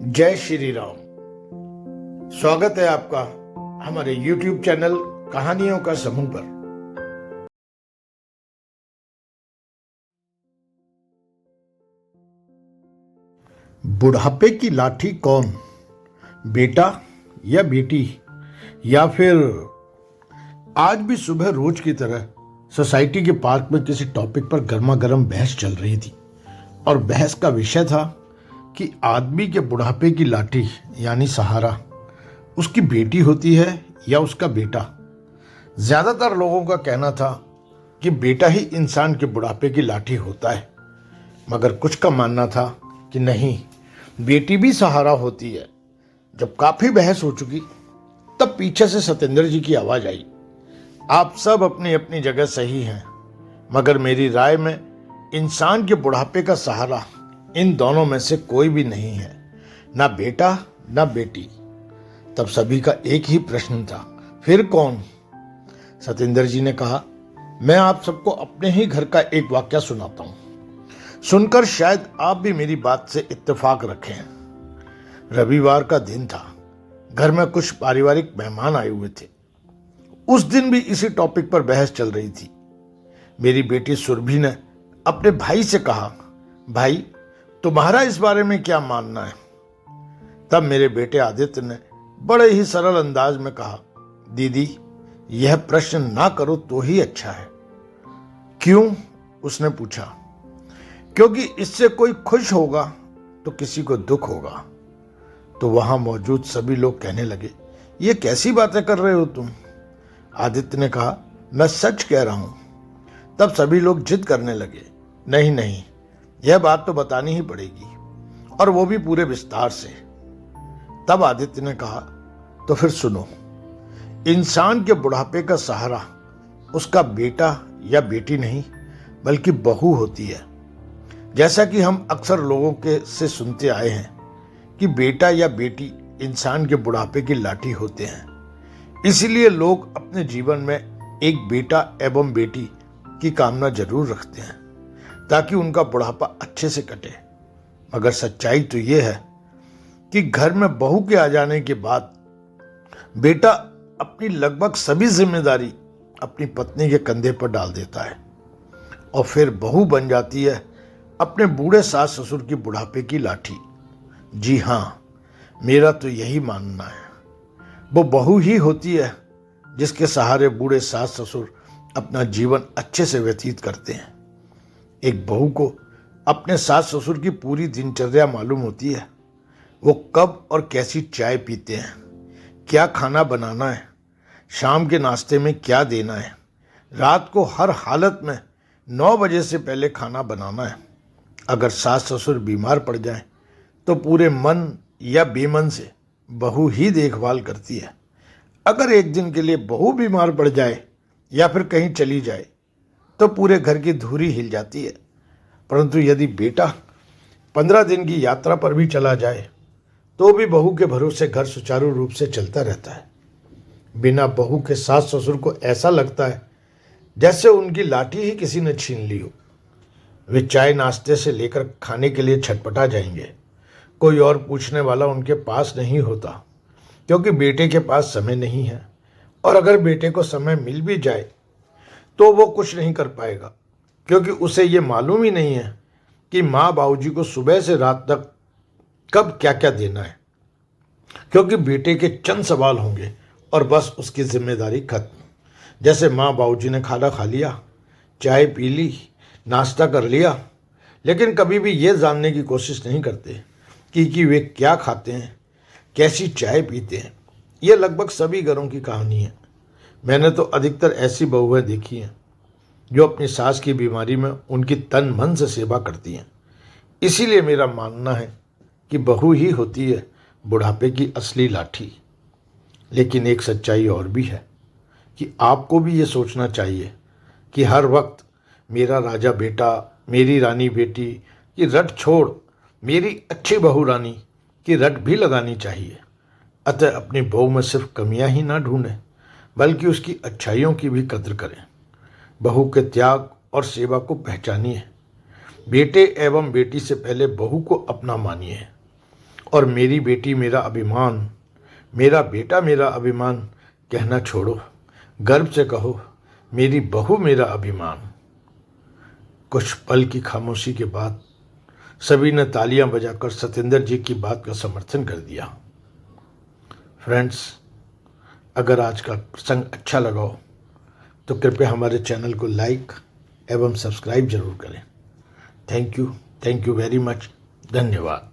जय श्री राम। स्वागत है आपका हमारे YouTube चैनल कहानियों का समूह पर। बुढ़ापे की लाठी कौन, बेटा या बेटी? या फिर आज भी सुबह रोज की तरह सोसाइटी के पार्क में किसी टॉपिक पर गर्मा गर्म बहस चल रही थी और बहस का विषय था कि आदमी के बुढ़ापे की लाठी यानी सहारा उसकी बेटी होती है या उसका बेटा। ज्यादातर लोगों का कहना था कि बेटा ही इंसान के बुढ़ापे की लाठी होता है, मगर कुछ का मानना था कि नहीं, बेटी भी सहारा होती है। जब काफी बहस हो चुकी तब पीछे से सतेंद्र जी की आवाज आई, आप सब अपनी अपनी जगह सही हैं, मगर मेरी राय में इंसान के बुढ़ापे का सहारा इन दोनों में से कोई भी नहीं है, ना बेटा ना बेटी। तब सभी का एक ही प्रश्न था, फिर कौन? सतेंद्र जी ने कहा, मैं आप सबको अपने ही घर का एक वाकया सुनाता हूं, सुनकर शायद आप भी मेरी बात से इत्तेफाक रखें। रविवार का दिन था, घर में कुछ पारिवारिक मेहमान आए हुए थे। उस दिन भी इसी टॉपिक पर बहस चल रही थी। मेरी बेटी सुरभि ने अपने भाई से कहा, भाई तुम्हारा इस बारे में क्या मानना है? तब मेरे बेटे आदित्य ने बड़े ही सरल अंदाज में कहा, दीदी यह प्रश्न ना करो तो ही अच्छा है। क्यों? उसने पूछा। क्योंकि इससे कोई खुश होगा तो किसी को दुख होगा। तो वहां मौजूद सभी लोग कहने लगे, ये कैसी बातें कर रहे हो तुम? आदित्य ने कहा, मैं सच कह रहा हूं। तब सभी लोग जिद करने लगे, नहीं नहीं, यह बात तो बतानी ही पड़ेगी, और वो भी पूरे विस्तार से। तब आदित्य ने कहा, तो फिर सुनो, इंसान के बुढ़ापे का सहारा उसका बेटा या बेटी नहीं बल्कि बहू होती है। जैसा कि हम अक्सर लोगों के से सुनते आए हैं कि बेटा या बेटी इंसान के बुढ़ापे की लाठी होते हैं, इसीलिए लोग अपने जीवन में एक बेटा एवं बेटी की कामना जरूर रखते हैं ताकि उनका बुढ़ापा अच्छे से कटे। मगर सच्चाई तो यह है कि घर में बहू के आ जाने के बाद बेटा अपनी लगभग सभी जिम्मेदारी अपनी पत्नी के कंधे पर डाल देता है और फिर बहू बन जाती है अपने बूढ़े सास ससुर की बुढ़ापे की लाठी। जी हाँ, मेरा तो यही मानना है। वो बहू ही होती है जिसके सहारे बूढ़े सास ससुर अपना जीवन अच्छे से व्यतीत करते हैं। एक बहू को अपने सास ससुर की पूरी दिनचर्या मालूम होती है। वो कब और कैसी चाय पीते हैं, क्या खाना बनाना है, शाम के नाश्ते में क्या देना है, रात को हर हालत में 9 बजे से पहले खाना बनाना है। अगर सास ससुर बीमार पड़ जाएं तो पूरे मन या बेमन से बहू ही देखभाल करती है। अगर एक दिन के लिए बहू बीमार पड़ जाए या फिर कहीं चली जाए तो पूरे घर की धुरी हिल जाती है। परंतु यदि बेटा 15 दिन की यात्रा पर भी चला जाए तो भी बहू के भरोसे घर सुचारू रूप से चलता रहता है। बिना बहू के सास ससुर को ऐसा लगता है जैसे उनकी लाठी ही किसी ने छीन ली हो। वे चाय नाश्ते से लेकर खाने के लिए छटपटा जाएंगे। कोई और पूछने वाला उनके पास नहीं होता, क्योंकि बेटे के पास समय नहीं है, और अगर बेटे को समय मिल भी जाए तो वो कुछ नहीं कर पाएगा, क्योंकि उसे ये मालूम ही नहीं है कि माँ बाबूजी को सुबह से रात तक कब क्या क्या देना है, क्योंकि बेटे के चंद सवाल होंगे और बस उसकी जिम्मेदारी खत्म। जैसे माँ बाबूजी ने खाना खा लिया, चाय पी ली, नाश्ता कर लिया, लेकिन कभी भी ये जानने की कोशिश नहीं करते कि वे क्या खाते हैं, कैसी चाय पीते हैं। ये लगभग सभी घरों की कहानी है। मैंने तो अधिकतर ऐसी बहुएं देखी हैं जो अपनी सास की बीमारी में उनकी तन मन से सेवा करती हैं। इसीलिए मेरा मानना है कि बहू ही होती है बुढ़ापे की असली लाठी। लेकिन एक सच्चाई और भी है कि आपको भी ये सोचना चाहिए कि हर वक्त मेरा राजा बेटा, मेरी रानी बेटी की रट छोड़ मेरी अच्छी बहू रानी की रट भी लगानी चाहिए। अतः अपनी बहू में सिर्फ कमियां ही ना ढूंढें, बल्कि उसकी अच्छाइयों की भी कद्र करें। बहू के त्याग और सेवा को पहचानिए। बेटे एवं बेटी से पहले बहू को अपना मानिए और मेरी बेटी मेरा अभिमान, मेरा बेटा मेरा अभिमान कहना छोड़ो, गर्व से कहो मेरी बहू मेरा अभिमान। कुछ पल की खामोशी के बाद सभी ने तालियां बजाकर सत्येंद्र जी की बात का समर्थन कर दिया। फ्रेंड्स, अगर आज का प्रसंग अच्छा लगा हो तो कृपया हमारे चैनल को लाइक एवं सब्सक्राइब जरूर करें। Thank you very much. धन्यवाद।